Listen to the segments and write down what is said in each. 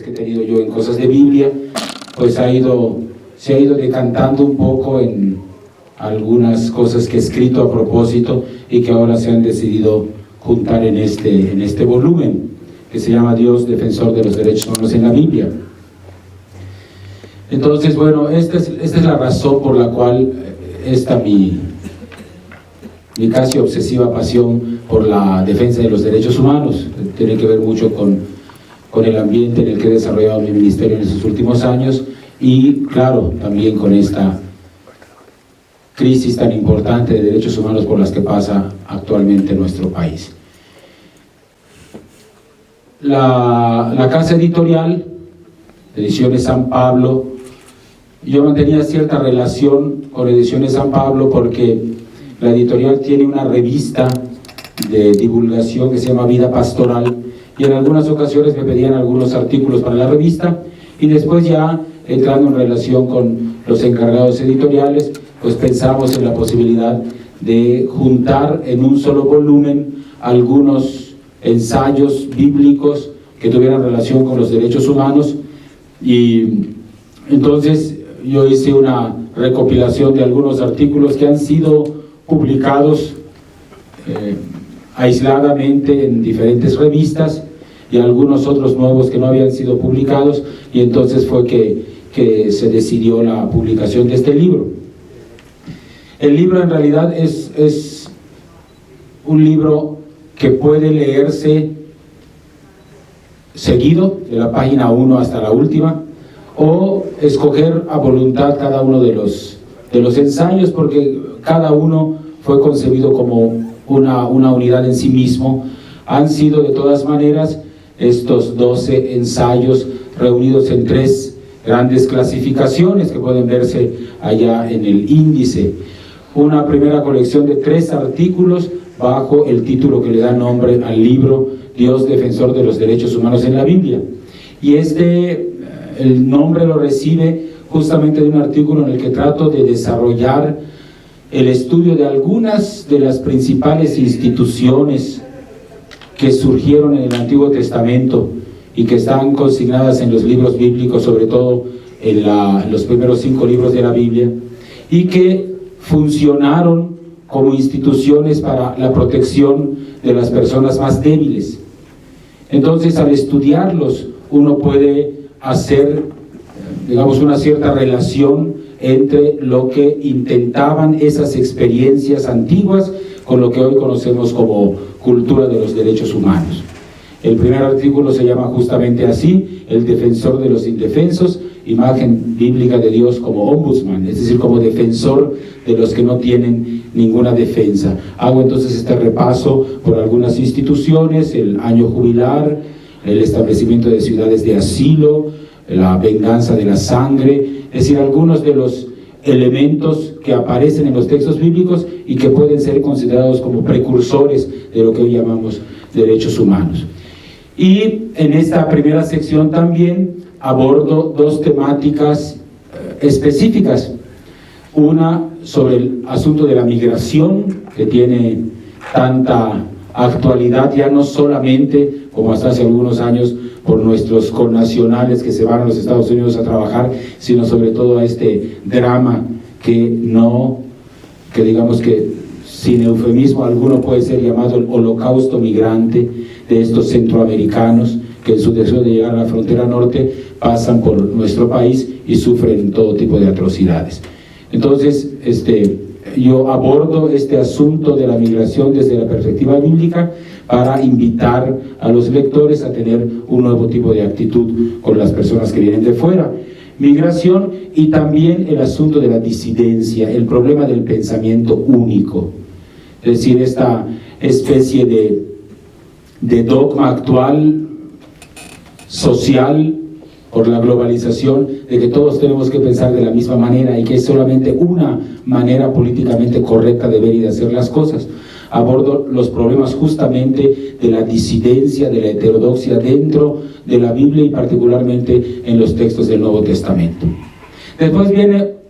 pues, que he tenido yo en cosas de Biblia, pues se ha ido decantando un poco en algunas cosas que he escrito a propósito y que ahora se han decidido juntar en este volumen, que se llama Dios, defensor de los derechos humanos en la Biblia. Entonces, bueno, esta es la razón por la cual mi casi obsesiva pasión por la defensa de los derechos humanos tiene que ver mucho con el ambiente en el que he desarrollado mi ministerio en estos últimos años y, claro, también con esta crisis tan importante de derechos humanos por las que pasa actualmente nuestro país. La casa editorial, Ediciones San Pablo, yo mantenía cierta relación con Ediciones San Pablo porque la editorial tiene una revista de divulgación que se llama Vida Pastoral y en algunas ocasiones me pedían algunos artículos para la revista y después ya entrando en relación con los encargados editoriales, pues pensamos en la posibilidad de juntar en un solo volumen algunos ensayos bíblicos que tuvieran relación con los derechos humanos y entonces yo hice una recopilación de algunos artículos que han sido publicados aisladamente en diferentes revistas y algunos otros nuevos que no habían sido publicados y entonces fue que se decidió la publicación de este libro. El libro en realidad es un libro que puede leerse seguido de la página 1 hasta la última o escoger a voluntad cada uno de los ensayos porque cada uno fue concebido como una unidad en sí mismo. Han sido de todas maneras estos 12 ensayos reunidos en 3 grandes clasificaciones que pueden verse allá en el índice. Una primera colección de 3 artículos bajo el título que le da nombre al libro Dios, defensor de los derechos humanos en la Biblia. Y el nombre lo recibe justamente de un artículo en el que trato de desarrollar el estudio de algunas de las principales instituciones que surgieron en el Antiguo Testamento y que están consignadas en los libros bíblicos, sobre todo en los primeros 5 libros de la Biblia, y que funcionaron como instituciones para la protección de las personas más débiles. Entonces, al estudiarlos, uno puede hacer, digamos, una cierta relación entre lo que intentaban esas experiencias antiguas con lo que hoy conocemos como cultura de los derechos humanos. El primer artículo se llama justamente así, el defensor de los indefensos, imagen bíblica de Dios como ombudsman, es decir, como defensor de los que no tienen ninguna defensa. Hago entonces este repaso por algunas instituciones, el año jubilar, el establecimiento de ciudades de asilo, la venganza de la sangre, es decir, algunos de los elementos que aparecen en los textos bíblicos y que pueden ser considerados como precursores de lo que hoy llamamos derechos humanos. Y en esta primera sección también abordo 2 temáticas específicas. Una sobre el asunto de la migración, que tiene tanta actualidad, ya no solamente como hasta hace algunos años por nuestros connacionales que se van a los Estados Unidos a trabajar, sino sobre todo a este drama que digamos que sin eufemismo alguno puede ser llamado el holocausto migrante de estos centroamericanos que en su deseo de llegar a la frontera norte pasan por nuestro país y sufren todo tipo de atrocidades. Entonces, yo abordo este asunto de la migración desde la perspectiva bíblica para invitar a los lectores a tener un nuevo tipo de actitud con las personas que vienen de fuera. Migración y también el asunto de la disidencia, el problema del pensamiento único. Es decir, esta especie de dogma actual, social, por la globalización, de que todos tenemos que pensar de la misma manera y que es solamente una manera políticamente correcta de ver y de hacer las cosas. Abordo los problemas justamente de la disidencia, de la heterodoxia dentro de la Biblia y particularmente en los textos del Nuevo Testamento. Después viene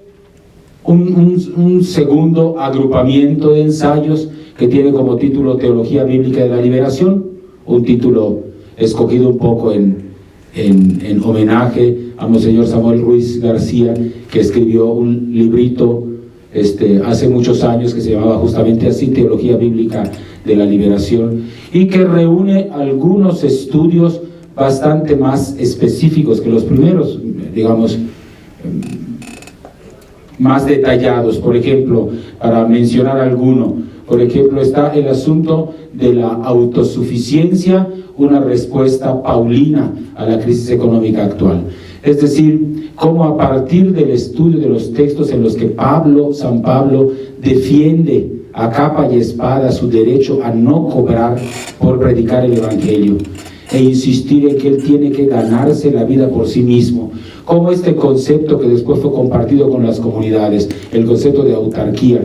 un segundo agrupamiento de ensayos que tiene como título Teología Bíblica de la Liberación, un título escogido un poco en en homenaje a Monseñor Samuel Ruiz García, que escribió un librito hace muchos años que se llamaba justamente así, Teología Bíblica de la Liberación, y que reúne algunos estudios bastante más específicos que los primeros, digamos, más detallados. Por ejemplo, para mencionar alguno, por ejemplo, está el asunto de la autosuficiencia, una respuesta paulina a la crisis económica actual. Es decir, cómo a partir del estudio de los textos en los que San Pablo defiende a capa y espada su derecho a no cobrar por predicar el Evangelio e insistir en que él tiene que ganarse la vida por sí mismo, como este concepto que después fue compartido con las comunidades, el concepto de autarquía,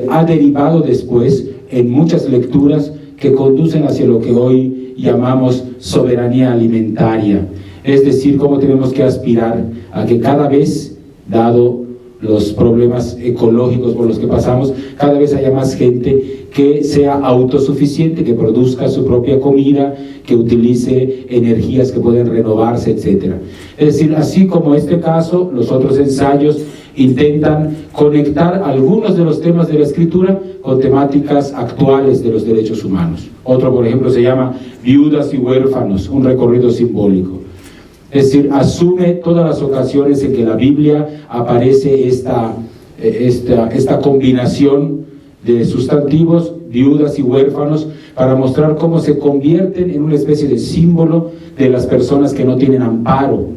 ha derivado después en muchas lecturas que conducen hacia lo que hoy llamamos soberanía alimentaria, es decir, cómo tenemos que aspirar a que cada vez, dado los problemas ecológicos por los que pasamos, cada vez haya más gente que sea autosuficiente, que produzca su propia comida, que utilice energías que pueden renovarse, etc. Es decir, así como este caso, los otros ensayos intentan conectar algunos de los temas de la Escritura con temáticas actuales de los derechos humanos. Otro, por ejemplo, se llama Viudas y Huérfanos, un recorrido simbólico. Es decir, asume todas las ocasiones en que la Biblia aparece esta combinación de sustantivos, viudas y huérfanos, para mostrar cómo se convierten en una especie de símbolo de las personas que no tienen amparo.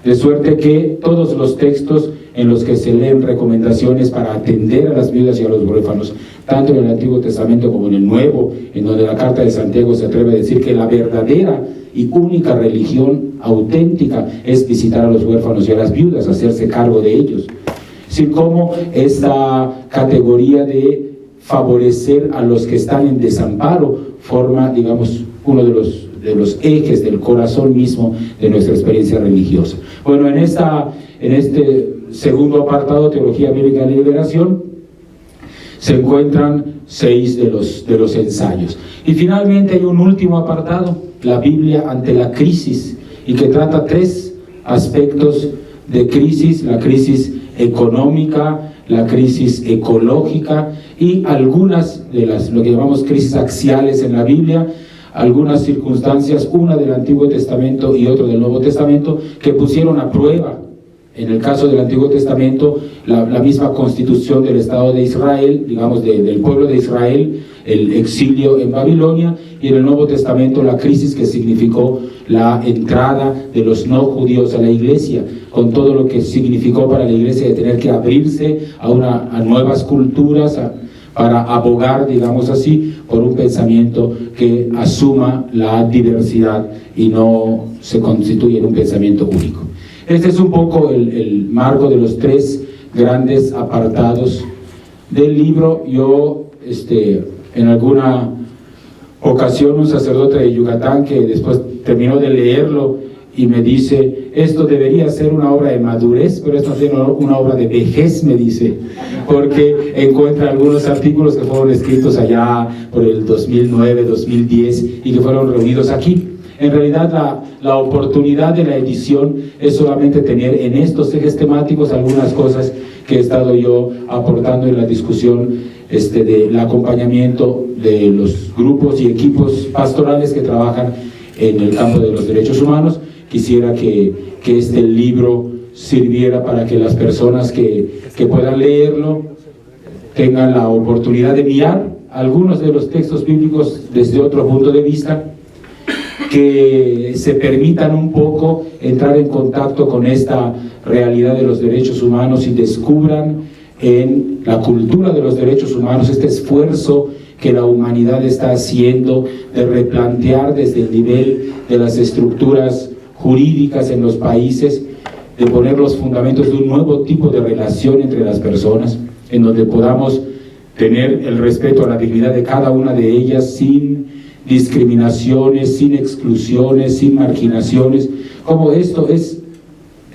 De suerte que todos los textos en los que se leen recomendaciones para atender a las viudas y a los huérfanos, tanto en el Antiguo Testamento como en el Nuevo, en donde la Carta de Santiago se atreve a decir que la verdadera y única religión auténtica es visitar a los huérfanos y a las viudas, hacerse cargo de ellos. Es decir, cómo esta categoría de favorecer a los que están en desamparo forma, digamos, uno de los ejes del corazón mismo de nuestra experiencia religiosa. Bueno, en este segundo apartado, Teología Bíblica de la Liberación, se encuentran 6 de los ensayos. Y finalmente hay un último apartado, la Biblia ante la crisis, y que trata 3 aspectos de crisis: la crisis económica, la crisis ecológica y algunas de lo que llamamos crisis axiales en la Biblia, algunas circunstancias, una del Antiguo Testamento y otra del Nuevo Testamento, que pusieron a prueba, en el caso del Antiguo Testamento, la misma constitución del Estado de Israel, digamos del pueblo de Israel, el exilio en Babilonia, y en el Nuevo Testamento la crisis que significó la entrada de los no judíos a la iglesia, con todo lo que significó para la iglesia de tener que abrirse a nuevas culturas, para abogar, digamos así, por un pensamiento que asuma la diversidad y no se constituye en un pensamiento único. Este es un poco el marco de los 3 grandes apartados del libro. Yo, en alguna ocasión, un sacerdote de Yucatán que después terminó de leerlo y me dice: esto debería ser una obra de madurez, pero esto es una obra de vejez, me dice, porque encuentra algunos artículos que fueron escritos allá por el 2009, 2010 y que fueron reunidos aquí. En realidad la oportunidad de la edición es solamente tener en estos ejes temáticos algunas cosas que he estado yo aportando en la discusión del acompañamiento de los grupos y equipos pastorales que trabajan en el campo de los derechos humanos. Quisiera que este libro sirviera para que las personas que puedan leerlo tengan la oportunidad de mirar algunos de los textos bíblicos desde otro punto de vista, que se permitan un poco entrar en contacto con esta realidad de los derechos humanos y descubran en la cultura de los derechos humanos este esfuerzo que la humanidad está haciendo de replantear desde el nivel de las estructuras jurídicas en los países, de poner los fundamentos de un nuevo tipo de relación entre las personas, en donde podamos tener el respeto a la dignidad de cada una de ellas sin discriminaciones, sin exclusiones, sin marginaciones, como esto es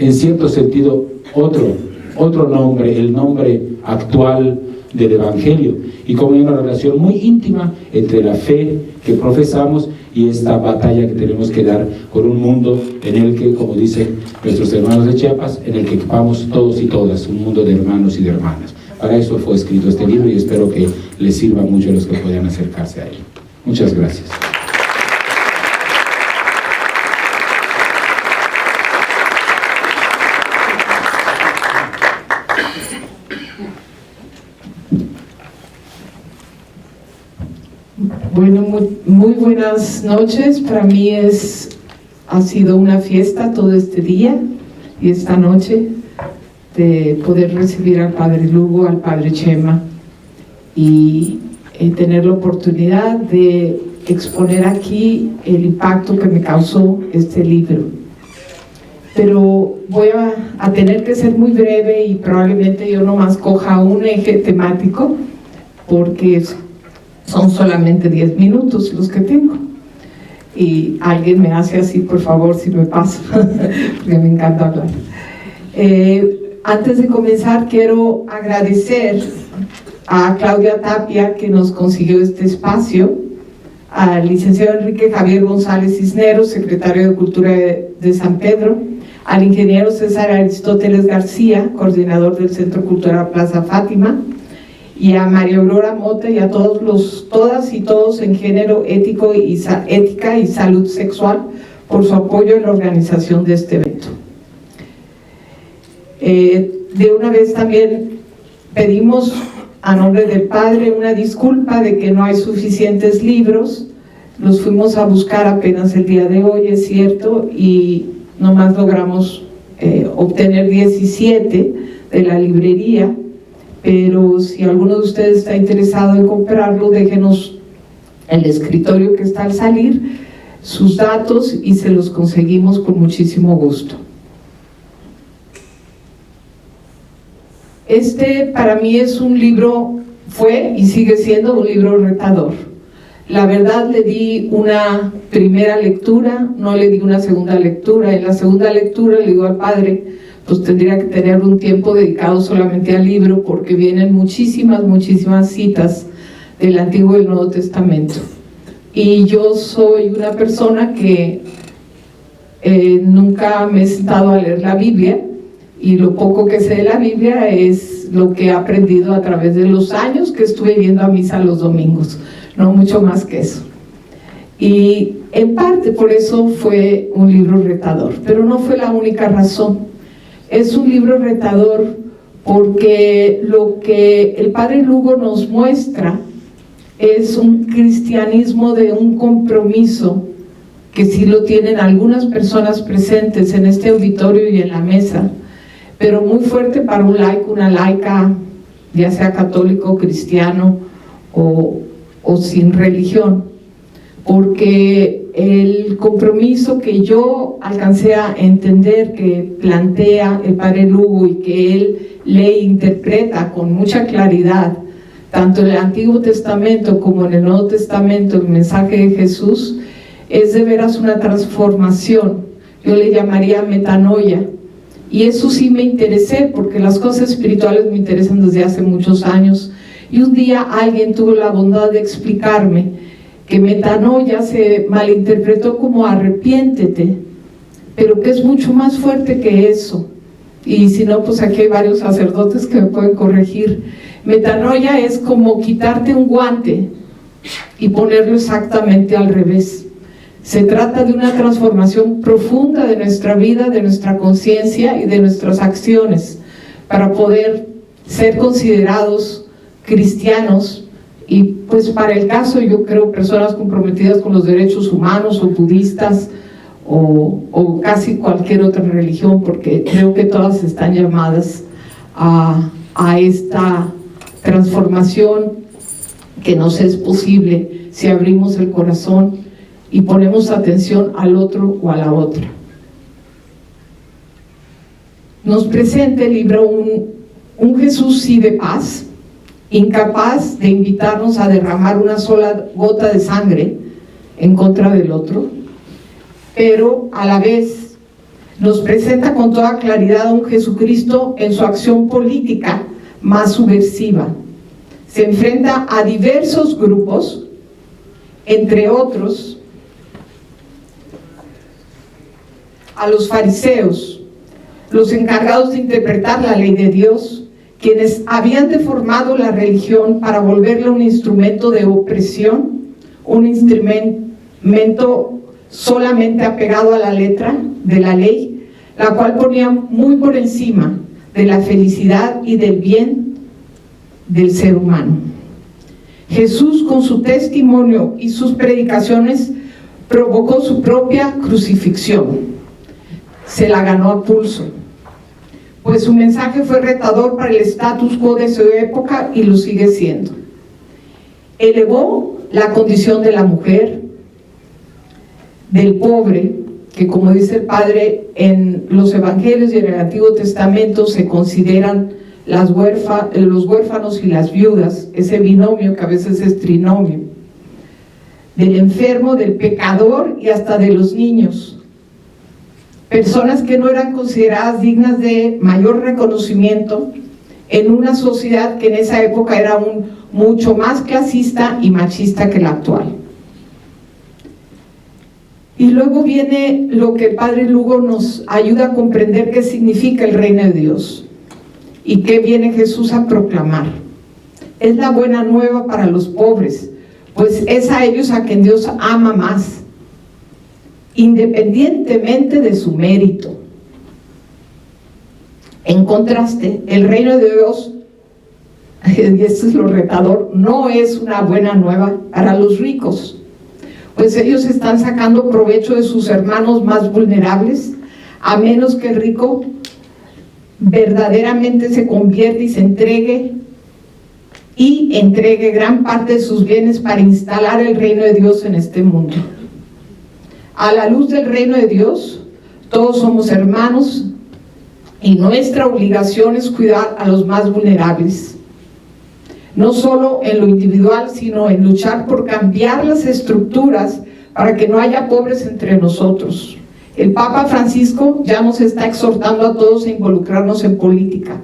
en cierto sentido otro nombre, el nombre actual del Evangelio, y como hay una relación muy íntima entre la fe que profesamos y esta batalla que tenemos que dar con un mundo en el que, como dicen nuestros hermanos de Chiapas, en el que vamos todos y todas, un mundo de hermanos y de hermanas. Para eso fue escrito este libro y espero que les sirva mucho a los que puedan acercarse a él. Muchas gracias. Bueno, muy buenas noches. Para mí ha sido una fiesta todo este día y esta noche de poder recibir al Padre Lugo, al Padre Chema y tener la oportunidad de exponer aquí el impacto que me causó este libro. Pero voy a tener que ser muy breve y probablemente yo nomás coja un eje temático porque son solamente 10 minutos los que tengo. Y alguien me hace así, por favor, si me paso, porque me encanta hablar. Antes de comenzar, quiero agradecer a Claudia Tapia, que nos consiguió este espacio, al licenciado Enrique Javier González Cisneros, secretario de Cultura de San Pedro, al ingeniero César Aristóteles García, coordinador del Centro Cultural Plaza Fátima, y a María Aurora Mota y a todas y todos en género ética y salud sexual por su apoyo en la organización de este evento. De una vez también pedimos a nombre del Padre una disculpa de que no hay suficientes libros. Los fuimos a buscar apenas el día de hoy, es cierto, y nomás logramos obtener 17 de la librería. Pero si alguno de ustedes está interesado en comprarlo, déjenos el escritorio que está al salir, sus datos y se los conseguimos con muchísimo gusto. Este para mí es un libro, fue y sigue siendo un libro retador. La verdad, le di una primera lectura, no le di una segunda lectura. En la segunda lectura le digo al Padre, pues tendría que tener un tiempo dedicado solamente al libro porque vienen muchísimas citas del Antiguo y del Nuevo Testamento. Y yo soy una persona que nunca me he sentado a leer la Biblia, y lo poco que sé de la Biblia es lo que he aprendido a través de los años que estuve yendo a misa los domingos, no mucho más que eso. Y en parte por eso fue un libro retador, pero no fue la única razón. Es un libro retador porque lo que el Padre Lugo nos muestra es un cristianismo de un compromiso que sí lo tienen algunas personas presentes en este auditorio y en la mesa, pero muy fuerte para un laico, una laica, ya sea católico, cristiano o sin religión, porque el compromiso que yo alcancé a entender que plantea el Padre Lugo y que él lee e interpreta con mucha claridad, tanto en el Antiguo Testamento como en el Nuevo Testamento, el mensaje de Jesús, es de veras una transformación. Yo le llamaría metanoia, y eso sí me interesé, porque las cosas espirituales me interesan desde hace muchos años, y un día alguien tuvo la bondad de explicarme que metanoia se malinterpretó como arrepiéntete, pero que es mucho más fuerte que eso. Y si no, pues aquí hay varios sacerdotes que me pueden corregir. Metanoia es como quitarte un guante y ponerlo exactamente al revés. Se trata de una transformación profunda de nuestra vida, de nuestra conciencia y de nuestras acciones, para poder ser considerados cristianos. Y pues para el caso, yo creo, personas comprometidas con los derechos humanos o budistas o casi cualquier otra religión, porque creo que todas están llamadas a esta transformación que nos es posible si abrimos el corazón y ponemos atención al otro o a la otra. Nos presenta el libro un Jesús sí de paz, incapaz de invitarnos a derramar una sola gota de sangre en contra del otro, pero a la vez nos presenta con toda claridad a un Jesucristo en su acción política más subversiva. Se enfrenta a diversos grupos, entre otros a los fariseos, los encargados de interpretar la ley de Dios, quienes habían deformado la religión para volverla un instrumento de opresión, un instrumento solamente apegado a la letra de la ley, la cual ponía muy por encima de la felicidad y del bien del ser humano. Jesús, con su testimonio y sus predicaciones, provocó su propia crucifixión. Se la ganó a pulso, pues su mensaje fue retador para el status quo de su época y lo sigue siendo. Elevó la condición de la mujer, del pobre, que como dice el Padre, en los evangelios y en el Antiguo Testamento se consideran los huérfanos y las viudas, ese binomio que a veces es trinomio, del enfermo, del pecador y hasta de los niños, personas que no eran consideradas dignas de mayor reconocimiento en una sociedad que en esa época era mucho más clasista y machista que la actual. Y luego viene lo que el Padre Lugo nos ayuda a comprender qué significa el reino de Dios y qué viene Jesús a proclamar. Es la buena nueva para los pobres, pues es a ellos a quien Dios ama más, independientemente de su mérito. En contraste, el reino de Dios, y esto es lo retador, no es una buena nueva para los ricos, pues ellos están sacando provecho de sus hermanos más vulnerables, a menos que el rico verdaderamente se convierta y se entregue gran parte de sus bienes para instalar el reino de Dios en este mundo. A la luz del reino de Dios, todos somos hermanos y nuestra obligación es cuidar a los más vulnerables, no solo en lo individual, sino en luchar por cambiar las estructuras para que no haya pobres entre nosotros. El Papa Francisco ya nos está exhortando a todos a involucrarnos en política,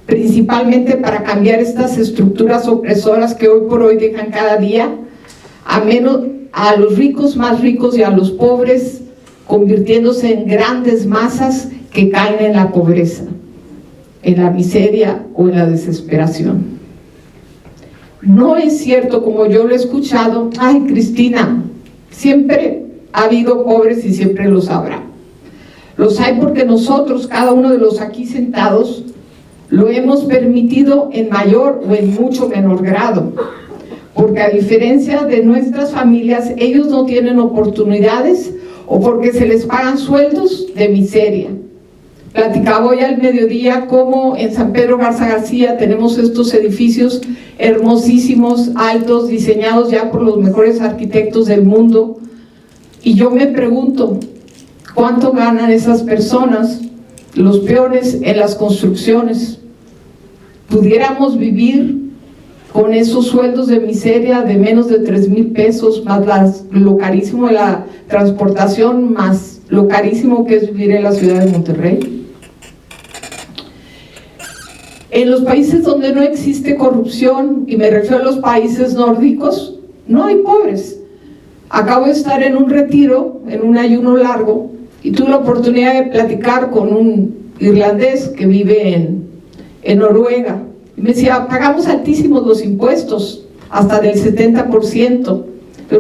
principalmente para cambiar estas estructuras opresoras que hoy por hoy dejan cada día a los ricos más ricos y a los pobres convirtiéndose en grandes masas que caen en la pobreza, en la miseria o en la desesperación. No es cierto, como yo lo he escuchado, ay Cristina, siempre ha habido pobres y siempre los habrá. Los hay porque nosotros, cada uno de los aquí sentados, lo hemos permitido en mayor o en mucho menor grado, porque a diferencia de nuestras familias, ellos no tienen oportunidades o porque se les pagan sueldos de miseria. Platicaba hoy al mediodía cómo en San Pedro Garza García tenemos estos edificios hermosísimos, altos, diseñados ya por los mejores arquitectos del mundo, y yo me pregunto, ¿cuánto ganan esas personas, los peones en las construcciones? ¿Pudiéramos vivir con esos sueldos de miseria de menos de 3,000 pesos, más lo carísimo de la transportación, más lo carísimo que es vivir en la ciudad de Monterrey? En los países donde no existe corrupción, y me refiero a los países nórdicos, no hay pobres. Acabo de estar en un retiro, en un ayuno largo, y tuve la oportunidad de platicar con un irlandés que vive en Noruega. Y me decía, pagamos altísimos los impuestos, hasta del 70%,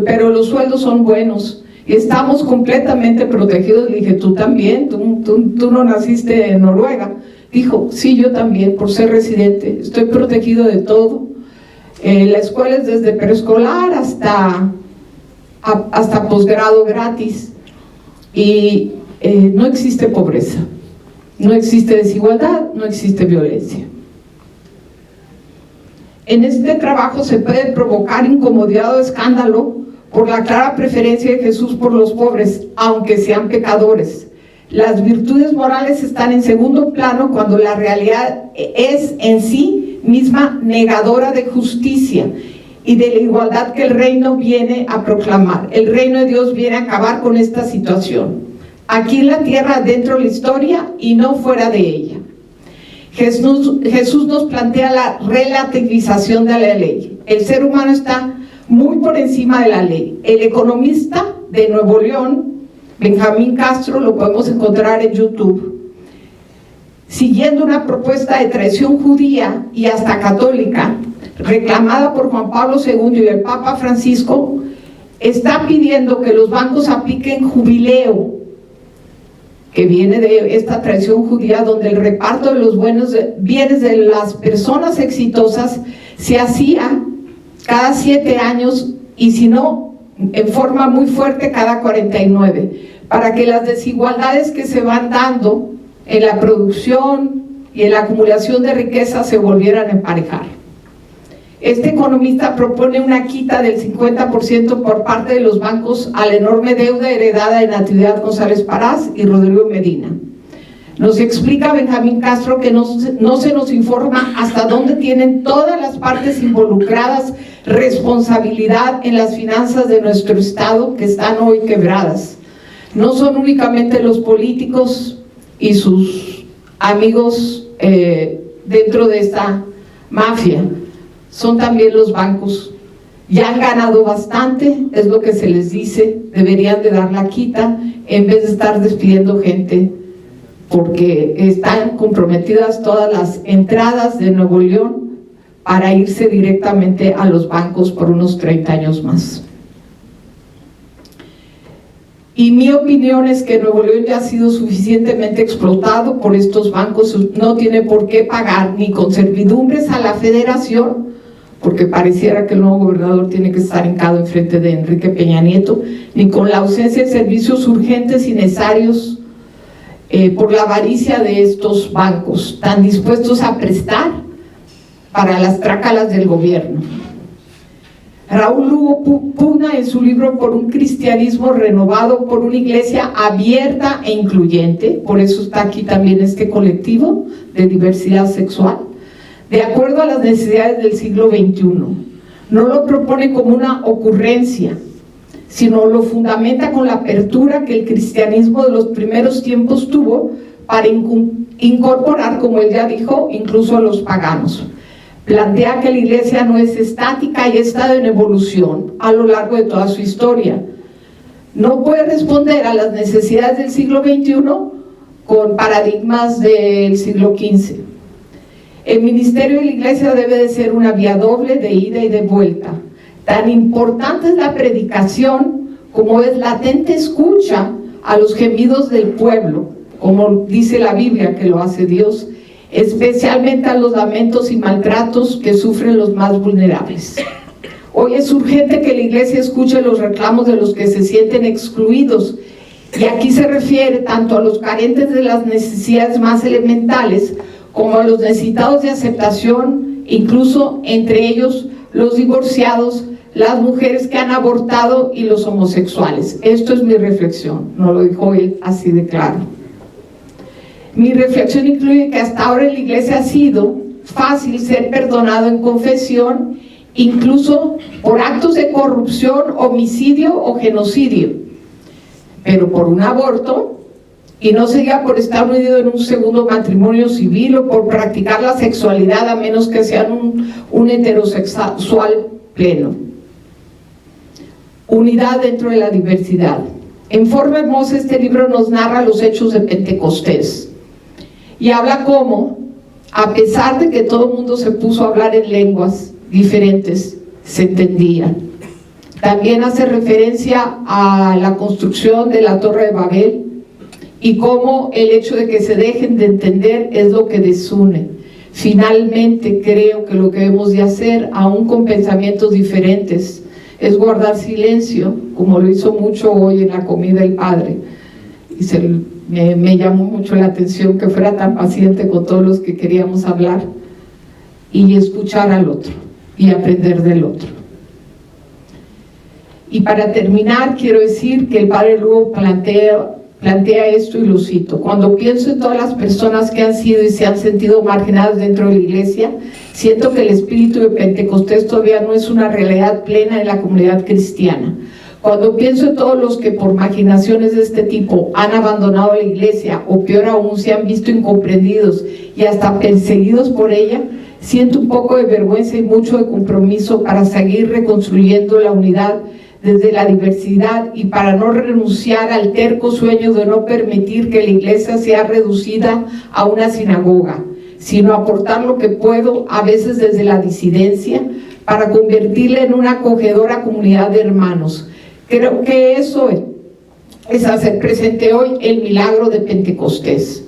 pero los sueldos son buenos y estamos completamente protegidos. Le dije, ¿tú también? ¿Tú no naciste en Noruega? Dijo, sí, yo también, por ser residente, estoy protegido de todo. La escuela es desde preescolar hasta posgrado gratis, y no existe pobreza, no existe desigualdad, no existe violencia. En este trabajo se puede provocar incomodidad o escándalo por la clara preferencia de Jesús por los pobres, aunque sean pecadores. Las virtudes morales están en segundo plano cuando la realidad es en sí misma negadora de justicia y de la igualdad que el reino viene a proclamar. El reino de Dios viene a acabar con esta situación, aquí en la tierra, dentro de la historia y no fuera de ella. Jesús nos plantea la relativización de la ley. El ser humano está muy por encima de la ley. El economista de Nuevo León Benjamín Castro, lo podemos encontrar en YouTube, siguiendo una propuesta de traición judía y hasta católica, reclamada por Juan Pablo II y el Papa Francisco, está pidiendo que los bancos apliquen jubileo, que viene de esta tradición judía, donde el reparto de los buenos bienes de las personas exitosas se hacía cada 7 años, y si no, en forma muy fuerte cada 49, para que las desigualdades que se van dando en la producción y en la acumulación de riqueza se volvieran a emparejar. Este economista propone una quita del 50% por parte de los bancos a la enorme deuda heredada de Natividad González Parás y Rodrigo Medina. Nos explica Benjamín Castro que no se nos informa hasta dónde tienen todas las partes involucradas responsabilidad en las finanzas de nuestro Estado, que están hoy quebradas. No son únicamente los políticos y sus amigos dentro de esta mafia, son también los bancos. Ya han ganado bastante, es lo que se les dice, deberían de dar la quita en vez de estar despidiendo gente, porque están comprometidas todas las entradas de Nuevo León para irse directamente a los bancos por unos 30 años más. Y mi opinión es que Nuevo León ya ha sido suficientemente explotado por estos bancos, no tiene por qué pagar ni con servidumbres a la federación, porque pareciera que el nuevo gobernador tiene que estar hincado enfrente de Enrique Peña Nieto, ni con la ausencia de servicios urgentes y necesarios por la avaricia de estos bancos, tan dispuestos a prestar para las trácalas del gobierno. Raúl Lugo pugna en su libro por un cristianismo renovado, por una iglesia abierta e incluyente, por eso está aquí también este colectivo de diversidad sexual, de acuerdo a las necesidades del siglo XXI. No lo propone como una ocurrencia, sino lo fundamenta con la apertura que el cristianismo de los primeros tiempos tuvo para incorporar, como él ya dijo, incluso a los paganos. Plantea que la iglesia no es estática y ha estado en evolución a lo largo de toda su historia. No puede responder a las necesidades del siglo XXI con paradigmas del siglo XV. El ministerio de la iglesia debe de ser una vía doble de ida y de vuelta. Tan importante es la predicación como es latente escucha a los gemidos del pueblo, como dice la Biblia que lo hace Dios, especialmente a los lamentos y maltratos que sufren los más vulnerables. Hoy es urgente que la iglesia escuche los reclamos de los que se sienten excluidos, y aquí se refiere tanto a los carentes de las necesidades más elementales como a los necesitados de aceptación, incluso entre ellos los divorciados, las mujeres que han abortado y los homosexuales. Esto es mi reflexión, no lo dijo él así de claro. Mi reflexión incluye que hasta ahora en la iglesia ha sido fácil ser perdonado en confesión, incluso por actos de corrupción, homicidio o genocidio, pero por un aborto, y no sería por estar unido en un segundo matrimonio civil o por practicar la sexualidad, a menos que sean un heterosexual pleno. Unidad dentro de la diversidad. En forma hermosa este libro nos narra los hechos de Pentecostés y habla cómo, a pesar de que todo el mundo se puso a hablar en lenguas diferentes, se entendía. También hace referencia a la construcción de la Torre de Babel y cómo el hecho de que se dejen de entender es lo que desune. Finalmente creo que lo que debemos de hacer, aún con pensamientos diferentes, es guardar silencio, como lo hizo mucho hoy en la comida el Padre. Y me llamó mucho la atención que fuera tan paciente con todos los que queríamos hablar, y escuchar al otro y aprender del otro. Y para terminar, quiero decir que el Padre Lugo plantea esto, y lo cito: cuando pienso en todas las personas que han sido y se han sentido marginadas dentro de la iglesia, siento que el espíritu de Pentecostés todavía no es una realidad plena en la comunidad cristiana. Cuando pienso en todos los que por marginaciones de este tipo han abandonado la iglesia, o peor aún, se han visto incomprendidos y hasta perseguidos por ella, siento un poco de vergüenza y mucho de compromiso para seguir reconstruyendo la unidad desde la diversidad y para no renunciar al terco sueño de no permitir que la iglesia sea reducida a una sinagoga, sino aportar lo que puedo, a veces desde la disidencia, para convertirla en una acogedora comunidad de hermanos. Creo que eso es hacer presente hoy el milagro de Pentecostés.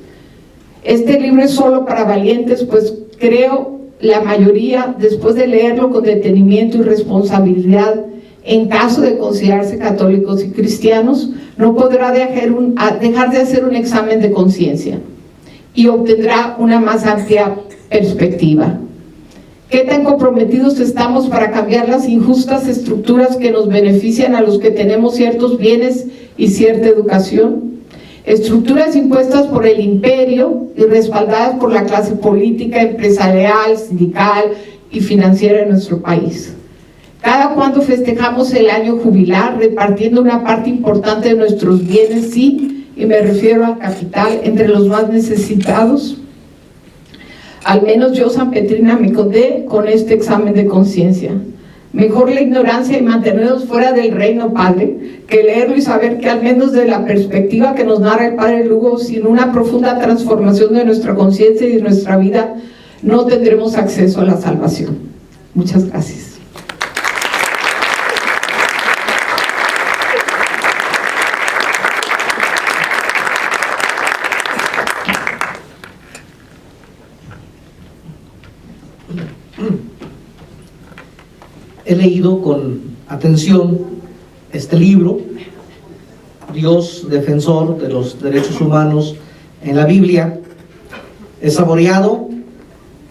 Este libro es solo para valientes, pues creo la mayoría, después de leerlo con detenimiento y responsabilidad, en caso de considerarse católicos y cristianos, no podrá dejar de hacer un examen de conciencia y obtendrá una más amplia perspectiva. ¿Qué tan comprometidos estamos para cambiar las injustas estructuras que nos benefician a los que tenemos ciertos bienes y cierta educación? Estructuras impuestas por el imperio y respaldadas por la clase política, empresarial, sindical y financiera de nuestro país. Cada cuando festejamos el año jubilar, repartiendo una parte importante de nuestros bienes, sí, y me refiero al capital, entre los más necesitados. Al menos yo, San Petrina, me condé con este examen de conciencia. Mejor la ignorancia y mantenernos fuera del reino, Padre, que leerlo y saber que al menos de la perspectiva que nos narra el Padre Lugo, sin una profunda transformación de nuestra conciencia y de nuestra vida, no tendremos acceso a la salvación. Muchas gracias. He leído con atención este libro, Dios defensor de los derechos humanos en la Biblia. He saboreado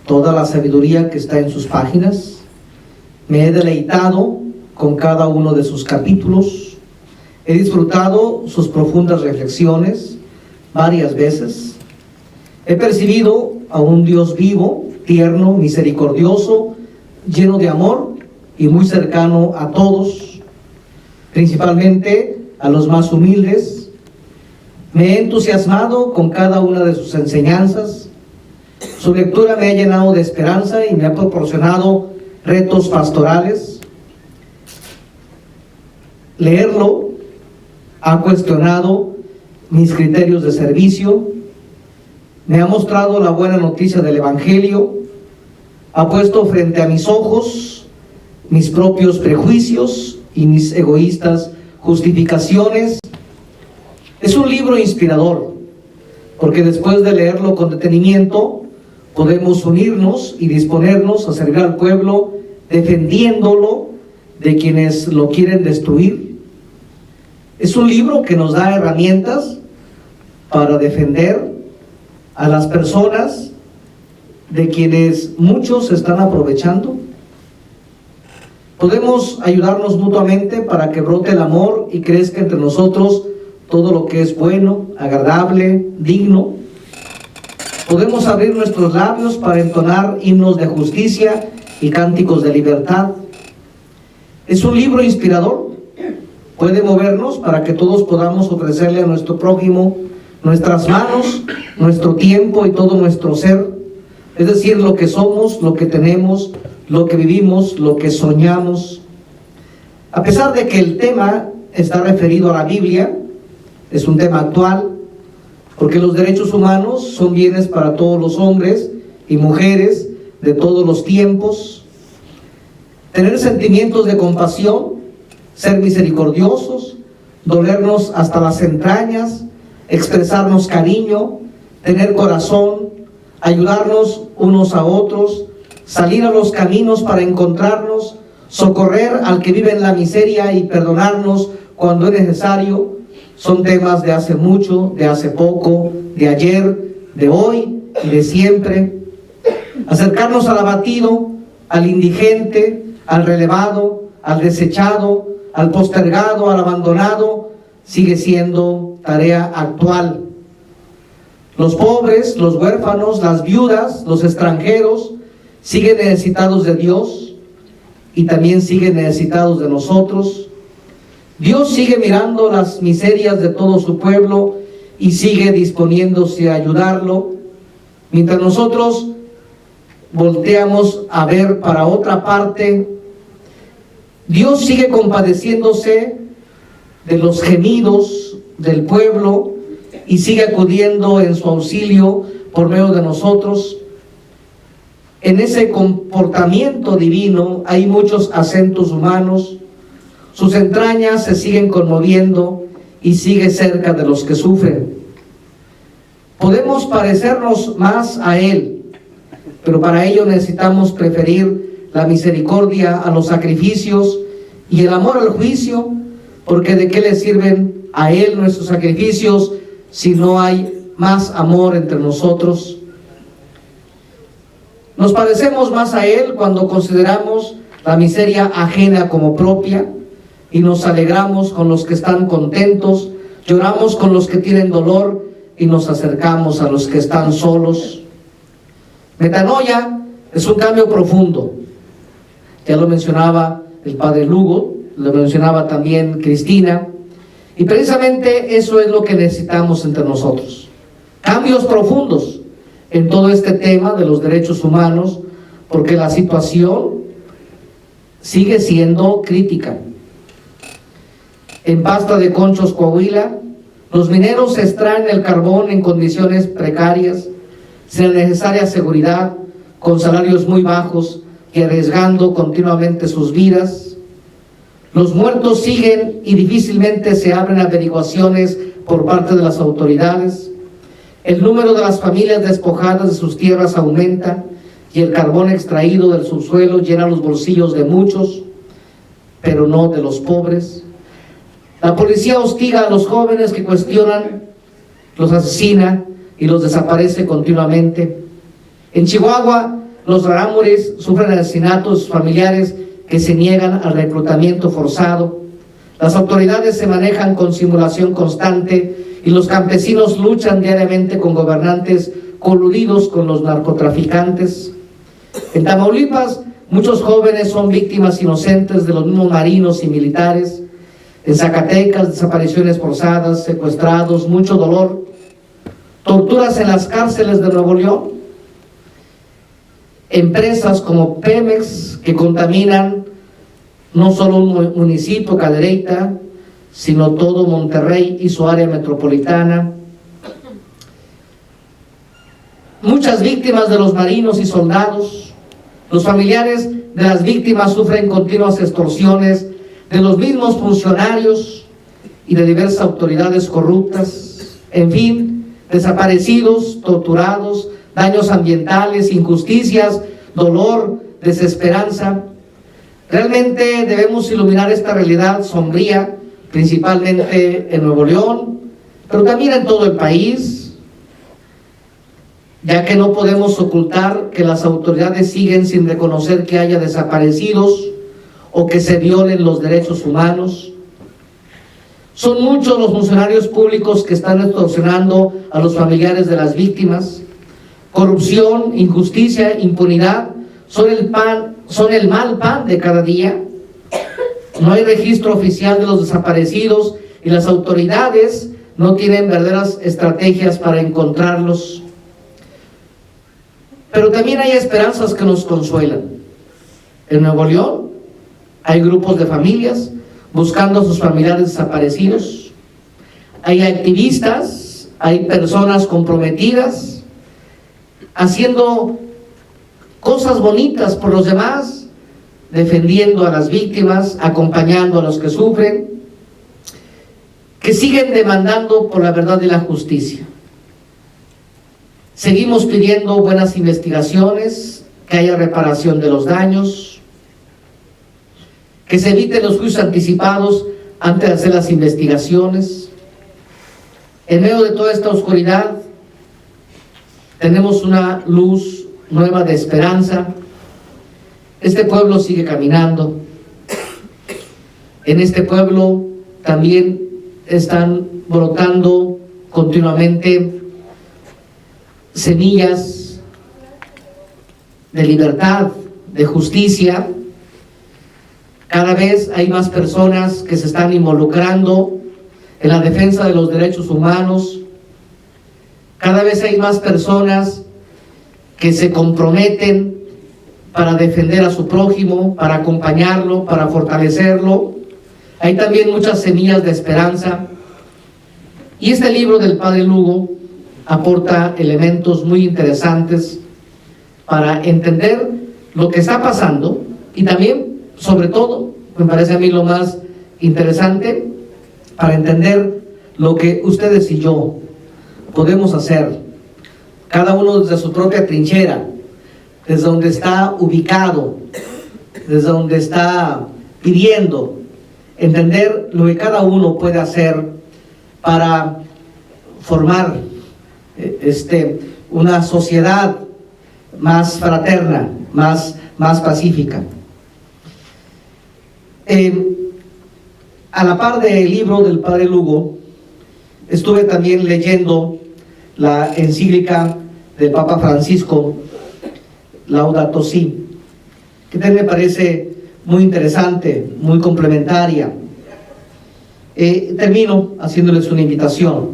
toda la sabiduría que está en sus páginas. Me he deleitado con cada uno de sus capítulos. He disfrutado sus profundas reflexiones varias veces. He percibido a un Dios vivo, tierno, misericordioso, lleno de amor y muy cercano a todos, principalmente a los más humildes. Me he entusiasmado con cada una de sus enseñanzas. Su lectura me ha llenado de esperanza y me ha proporcionado retos pastorales. Leerlo ha cuestionado mis criterios de servicio, me ha mostrado la buena noticia del Evangelio, ha puesto frente a mis ojos mis propios prejuicios y mis egoístas justificaciones. Es un libro inspirador, porque después de leerlo con detenimiento, podemos unirnos y disponernos a servir al pueblo, defendiéndolo de quienes lo quieren destruir. Es un libro que nos da herramientas para defender a las personas de quienes muchos se están aprovechando. Podemos ayudarnos mutuamente para que brote el amor y crezca entre nosotros todo lo que es bueno, agradable, digno. Podemos abrir nuestros labios para entonar himnos de justicia y cánticos de libertad. Es un libro inspirador. Puede movernos para que todos podamos ofrecerle a nuestro prójimo nuestras manos, nuestro tiempo y todo nuestro ser. Es decir, lo que somos, lo que tenemos, lo que vivimos, lo que soñamos. A pesar de que el tema está referido a la Biblia, es un tema actual, porque los derechos humanos son bienes para todos los hombres y mujeres de todos los tiempos. Tener sentimientos de compasión, ser misericordiosos, dolernos hasta las entrañas, expresarnos cariño, tener corazón, ayudarnos unos a otros, salir a los caminos para encontrarnos, socorrer al que vive en la miseria y perdonarnos cuando es necesario, son temas de hace mucho, de hace poco, de ayer, de hoy y de siempre. Acercarnos al abatido, al indigente, al relevado, al desechado, al postergado, al abandonado, sigue siendo tarea actual. Los pobres, los huérfanos, las viudas, los extranjeros siguen necesitados de Dios y también siguen necesitados de nosotros. Dios sigue mirando las miserias de todo su pueblo y sigue disponiéndose a ayudarlo, mientras nosotros volteamos a ver para otra parte Dios sigue compadeciéndose de los gemidos del pueblo y sigue acudiendo en su auxilio por medio de nosotros. En ese comportamiento divino hay muchos acentos humanos. Sus entrañas se siguen conmoviendo y sigue cerca de los que sufren. Podemos parecernos más a Él, pero para ello necesitamos preferir la misericordia a los sacrificios y el amor al juicio, porque ¿de qué le sirven a Él nuestros sacrificios si no hay más amor entre nosotros? Nos parecemos más a Él cuando consideramos la miseria ajena como propia y nos alegramos con los que están contentos, lloramos con los que tienen dolor y nos acercamos a los que están solos. Metanoia es un cambio profundo. Ya lo mencionaba el padre Lugo, lo mencionaba también Cristina, y precisamente eso es lo que necesitamos entre nosotros. Cambios profundos en todo este tema de los derechos humanos, porque la situación sigue siendo crítica. En Pasta de Conchos, Coahuila, los mineros extraen el carbón en condiciones precarias, sin la necesaria seguridad, con salarios muy bajos y arriesgando continuamente sus vidas. Los muertos siguen y difícilmente se abren averiguaciones por parte de las autoridades. El número de las familias despojadas de sus tierras aumenta y el carbón extraído del subsuelo llena los bolsillos de muchos, pero no de los pobres. La policía hostiga a los jóvenes que cuestionan, los asesina y los desaparece continuamente. En Chihuahua, los rarámuris sufren asesinatos de sus familiares que se niegan al reclutamiento forzado. Las autoridades se manejan con simulación constante y los campesinos luchan diariamente con gobernantes coludidos con los narcotraficantes. En Tamaulipas, muchos jóvenes son víctimas inocentes de los mismos marinos y militares. En Zacatecas, desapariciones forzadas, secuestrados, mucho dolor, torturas en las cárceles de Nuevo León. Empresas como Pemex que contaminan no solo un municipio, Cadereyta, sino todo Monterrey y su área metropolitana. Muchas víctimas de los marinos y soldados. Los familiares de las víctimas sufren continuas extorsiones de los mismos funcionarios y de diversas autoridades corruptas. En fin, desaparecidos, torturados, daños ambientales, injusticias, dolor, desesperanza. Realmente debemos iluminar esta realidad sombría, principalmente en Nuevo León, pero también en todo el país, ya que no podemos ocultar que las autoridades siguen sin reconocer que haya desaparecidos o que se violen los derechos humanos. Son muchos los funcionarios públicos que están extorsionando a los familiares de las víctimas. Corrupción, injusticia, impunidad son el mal pan de cada día. No hay registro oficial de los desaparecidos y las autoridades no tienen verdaderas estrategias para encontrarlos. Pero también hay esperanzas que nos consuelan. En Nuevo León hay grupos de familias buscando a sus familiares desaparecidos. Hay activistas, hay personas comprometidas haciendo cosas bonitas por los demás, defendiendo a las víctimas, acompañando a los que sufren, que siguen demandando por la verdad y la justicia. Seguimos pidiendo buenas investigaciones, que haya reparación de los daños, que se eviten los juicios anticipados antes de hacer las investigaciones. En medio de toda esta oscuridad tenemos una luz nueva de esperanza. Este pueblo sigue caminando. En este pueblo también están brotando continuamente semillas de libertad, de justicia. Cada vez hay más personas que se están involucrando en la defensa de los derechos humanos. Cada vez hay más personas que se comprometen para defender a su prójimo, para acompañarlo, para fortalecerlo. Hay también muchas semillas de esperanza. Y este libro del Padre Lugo aporta elementos muy interesantes para entender lo que está pasando y también, sobre todo, me parece a mí lo más interesante, para entender lo que ustedes y yo podemos hacer, cada uno desde su propia trinchera, desde donde está ubicado, desde donde está pidiendo, entender lo que cada uno puede hacer para formar una sociedad más fraterna, más pacífica. A la par del libro del Padre Lugo, estuve también leyendo la encíclica del Papa Francisco, Laudato Si, que también me parece muy interesante, muy complementaria. Termino haciéndoles una invitación.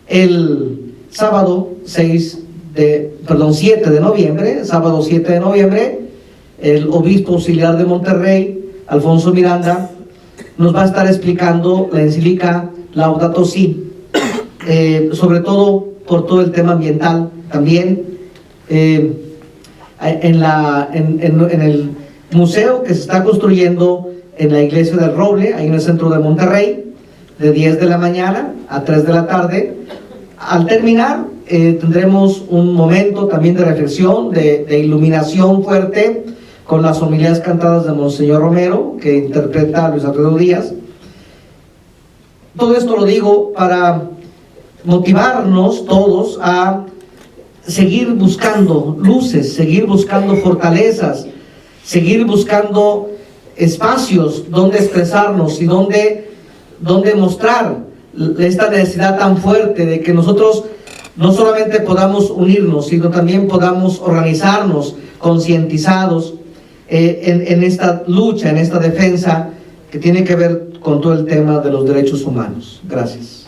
El sábado 7 de noviembre, sábado 7 de noviembre, el obispo auxiliar de Monterrey, Alfonso Miranda, nos va a estar explicando la encíclica Laudato Si, sobre todo por todo el tema ambiental también. En el museo que se está construyendo en la iglesia del Roble, ahí en el centro de Monterrey, de 10 de la mañana a 3 de la tarde. Al terminar, tendremos un momento también de reflexión, de iluminación fuerte, con las homilías cantadas de Monseñor Romero, que interpreta a Luis Alfredo Díaz. Todo esto lo digo para motivarnos todos a seguir buscando luces, seguir buscando fortalezas, seguir buscando espacios donde expresarnos y donde mostrar esta necesidad tan fuerte de que nosotros no solamente podamos unirnos, sino también podamos organizarnos concientizados en esta lucha, en esta defensa que tiene que ver con todo el tema de los derechos humanos. Gracias.